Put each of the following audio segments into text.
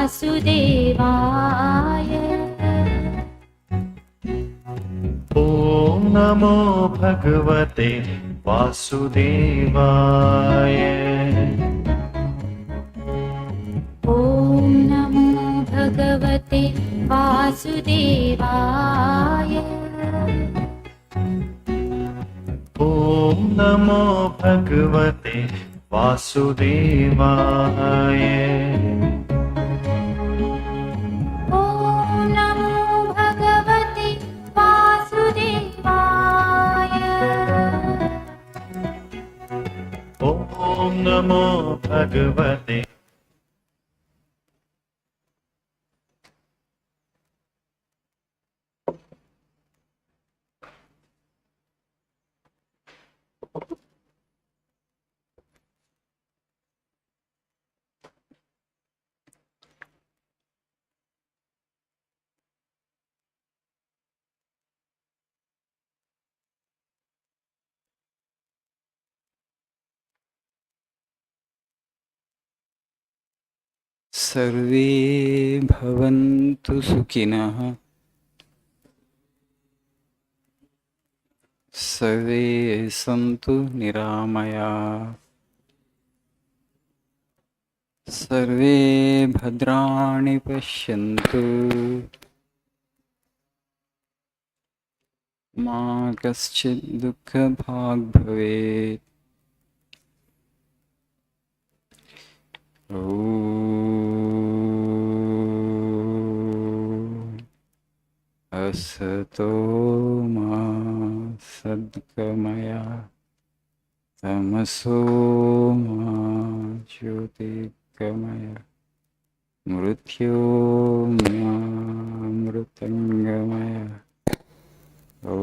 वासुदेवाय। ॐ नमो भगवते वासुदेवाय। ॐ नमो भगवते वासुदेवाय। ॐ नमो भगवते वासुदेवाय। ॐ नमो भगवते वासुदेवाय। ॐ नमो भगवते सर्वे भवन्तु सुखिनः, सर्वे सन्तु निरामयाः, सर्वे भद्राणि पश्यन्तु, मा कश्चित् दुःखभाग् भवेत्। ॐ असतो मा सद्गमय, तमसो मा ज्योतिर्गमय, मृत्योर्मामृतङ्गमय। ॐ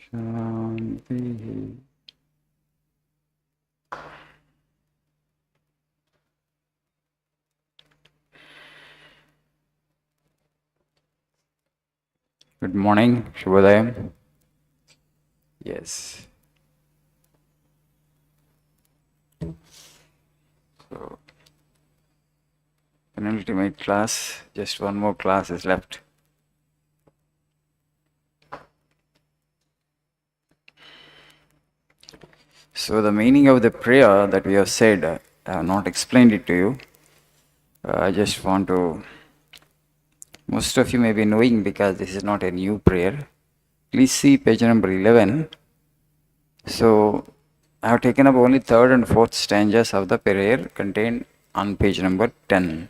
शान्तिः। Good morning, Shubhodayam. Yes. So, penultimate class, just one more class is left. So the meaning of the prayer that we have said, I have not explained it to you. I just want to, most of you may be knowing because this is not a new prayer. Please see page number 11. So I have taken up only third and fourth stanzas of the prayer contained on page number 10.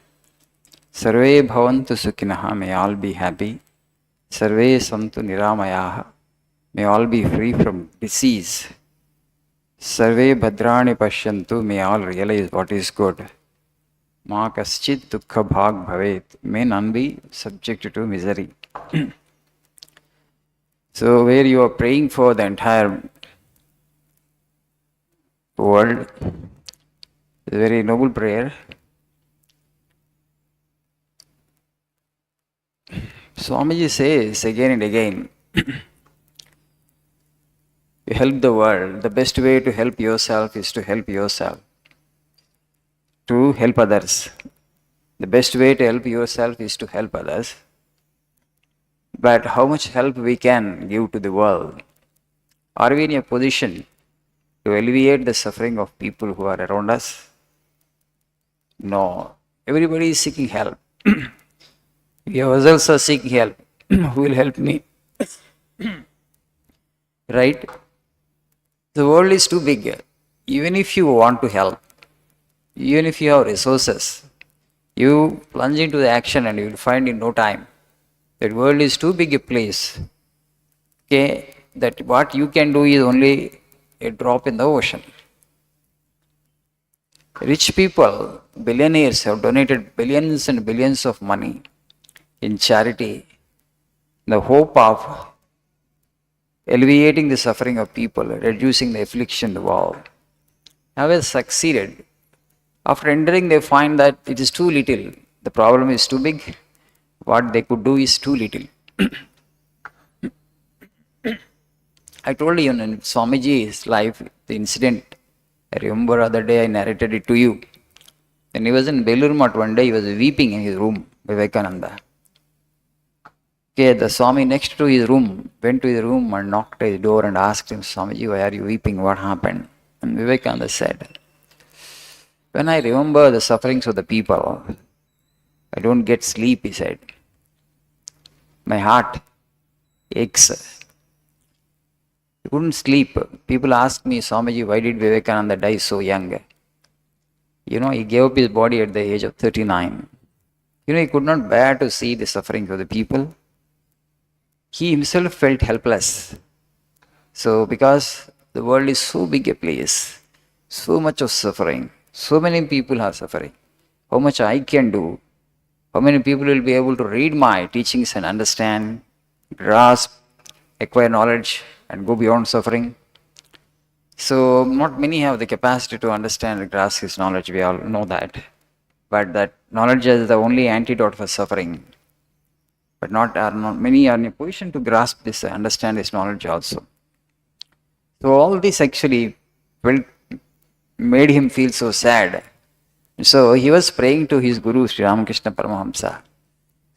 Sarve bhavantu sukhinaha, may all be happy. Sarve santu niramayaha, may all be free from disease. Sarve bhadrani pashyantu, may all realize what is good. Ma kaschit dukkha bhag bhavet, may none be subject to misery. So where you are praying for the entire world, it's a very noble prayer. Swamiji says again and again, you help the world. The best way to help yourself is to help yourself, to help others. The best way to help yourself is to help others. But how much help we can give to the world? Are we in a position to alleviate the suffering of people who are around us? No. Everybody is seeking help. We ourselves are seeking help. Who will help me? Right? The world is too big. Even if you want to help, even if you have resources, you plunge into the action and you will find in no time. That world is too big a place. Okay, that what you can do is only a drop in the ocean. Rich people, billionaires have donated billions and billions of money in charity, in the hope of alleviating the suffering of people, reducing the affliction in the world. Have succeeded. After entering, they find that it is too little. The problem is too big. What they could do is too little. I told you in Swamiji's life, the incident. I remember other day I narrated it to you. When he was in Belur Math one day, he was weeping in his room, Vivekananda. Okay, the Swami next to his room went to his room and knocked at his door and asked him, Swamiji, why are you weeping? What happened? And Vivekananda said, when I remember the sufferings of the people, I don't get sleep, he said. My heart aches. He couldn't sleep. People asked me, Swamiji, why did Vivekananda die so young? You know, he gave up his body at the age of 39. You know, he could not bear to see the sufferings of the people. He himself felt helpless. So, because the world is so big a place, so much of suffering, so many people are suffering, how much I can do, how many people will be able to read my teachings and understand, grasp, acquire knowledge, and go beyond suffering. So, not many have the capacity to understand and grasp his knowledge, we all know that. But that knowledge is the only antidote for suffering. But not many are in a position to grasp this, understand this knowledge also. So all this actually made him feel so sad. So he was praying to his Guru, Sri Ramakrishna Paramahamsa.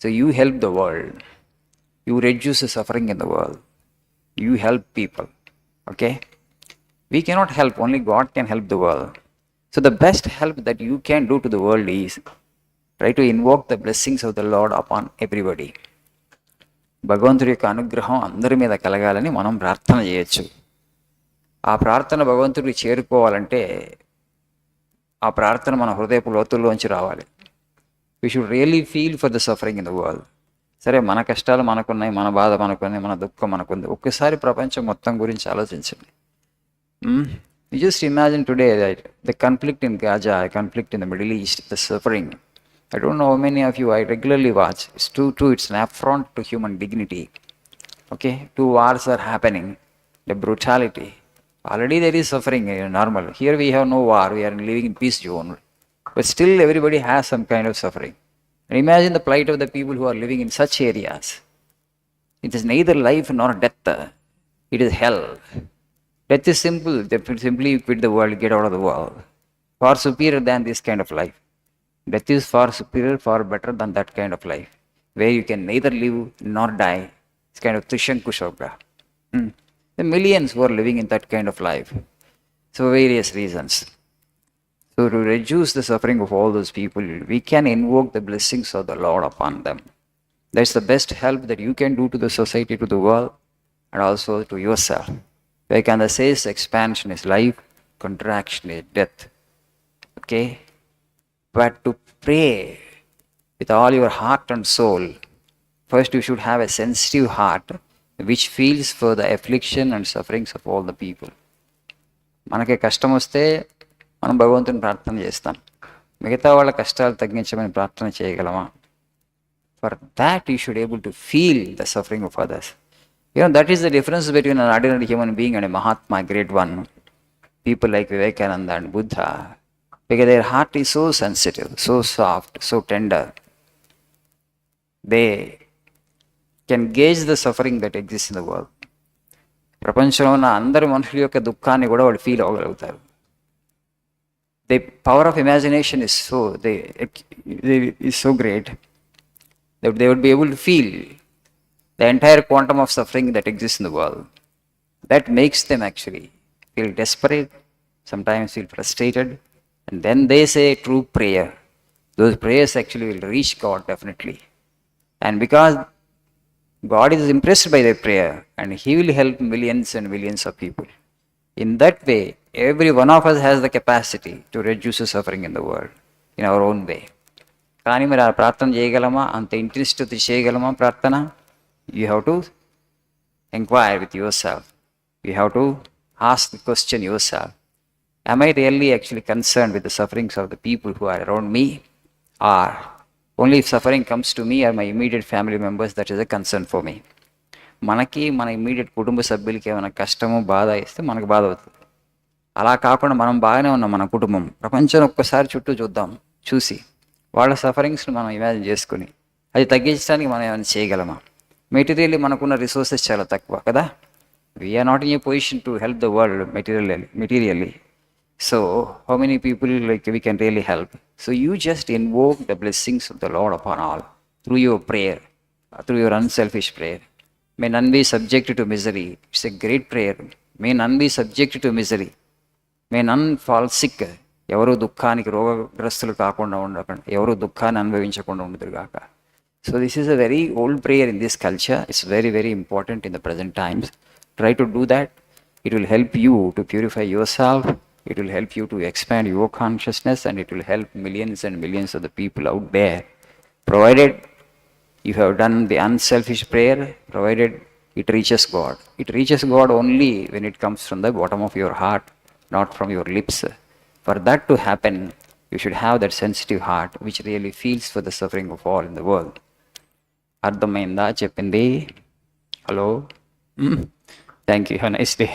So you help the world. You reduce the suffering in the world. You help people. Okay? We cannot help, only God can help the world. So the best help that you can do to the world is try to invoke the blessings of the Lord upon everybody. భగవంతుడి యొక్క అనుగ్రహం అందరి మీద కలగాలని మనం ప్రార్థన చేయొచ్చు. ఆ ప్రార్థన భగవంతుడికి చేరుకోవాలంటే ఆ ప్రార్థన మన హృదయపు లోతుల్లోంచి రావాలి. We should really feel for the suffering in the world. సరే, మన కష్టాలు మనకున్నాయి, మన బాధ మనకున్నాయి, మన దుఃఖం మనకుంది. ఒక్కసారి ప్రపంచం మొత్తం గురించి ఆలోచించండి. You just imagine today that the conflict in Gaza, the conflict in the Middle East, the suffering. I don't know how many of you I regularly watch. It's true, it's an affront to human dignity. Okay, 2 wars are happening, the brutality. Already there is suffering, normal. Here we have no war, we are living in peace zone. But still everybody has some kind of suffering. And imagine the plight of the people who are living in such areas. It is neither life nor death. It is hell. Death is simple. They simply quit the world, get out of the world. Far superior than this kind of life. Death is far superior, far better than that kind of life, where you can neither live nor die. It's kind of Trishankushoga. The millions who are living in that kind of life. So various reasons. So to reduce the suffering of all those people, we can invoke the blessings of the Lord upon them. That's the best help that you can do to the society, to the world, and also to yourself. Vivekananda says expansion is life, contraction is death. Okay? But to pray with all your heart and soul, first you should have a sensitive heart which feels for the affliction and sufferings of all the people. మనకి కష్టం వస్తే మనం భగవంతుని ప్రార్థన చేస్తాం. మిగతా వాళ్ళ కష్టాలు తగ్గించమని ప్రార్థన చేయగలమా? For that you should able to feel the suffering of others. That is the difference between an ordinary human being and a Mahatma, a great one. People like Vivekananda and Buddha, because their heart is so sensitive, so soft, so tender. They can gauge the suffering that exists in the world. ప్రపంచంలో ఉన్న అందరి మనుషుల యొక్క దుఃఖాన్ని కూడా వాళ్ళు feel అవ్వగలుగుతారు. The power of imagination is so great that they would be able to feel the entire quantum of suffering that exists in the world. That makes them actually feel desperate, sometimes feel frustrated, and then they say true prayer. Those prayers actually will reach God definitely. And because God is impressed by their prayer, and He will help millions and millions of people. In that way, every one of us has the capacity to reduce the suffering in the world in our own way. కానీ మీరు ఆ ప్రార్థన చేయగలమా? అంత interest చేయగలమా ప్రార్థన? You have to inquire with yourself. You have to ask the question yourself. Am I really actually concerned with the sufferings of the people who are around me? Or only if suffering comes to me or my immediate family members, that is a concern for me. మనకి మన immediate కుటుంబ సభ్యులకి ఏమైనా కష్టము బాధ ఇస్తే మనకు బాధ అవుతుంది. అలా కాకుండా మనం బాగానే ఉన్నాం, మన కుటుంబం ప్రపంచం ఒక్కసారి చుట్టూ చూసి వాళ్ళ సఫరింగ్స్ని మనం ఇమాజిన్ చేసుకుని అది తగ్గించడానికి మనం ఏమైనా చేయగలమా? మెటీరియల్లీ మనకున్న రిసోర్సెస్ చాలా తక్కువ కదా. We are not in a position to help the world materially. So how many people like we can really help? So you just invoke the blessings of the Lord upon all through your prayer, through your unselfish prayer. May none be subjected to misery. It's a great prayer. May none be subjected to misery. May none fall sick. ఎవరు దుఃఖానికి రోగగ్రస్తులు కాకుండా ఉండకండి, ఎవరు దుఃఖాన్ని అనుభవించకుండా ఉండదురు గాక. So this is a very old prayer in this culture. It's very very important in the present times. Try to do that. It will help you to purify yourself. It will help you to expand your consciousness, and it will help millions and millions of the people out there. Provided you have done the unselfish prayer, provided it reaches God. It reaches God only when it comes from the bottom of your heart, not from your lips. For that to happen, you should have that sensitive heart which really feels for the suffering of all in the world. అర్థమైందా చెప్పింది? Hello, thank you. Have nice day.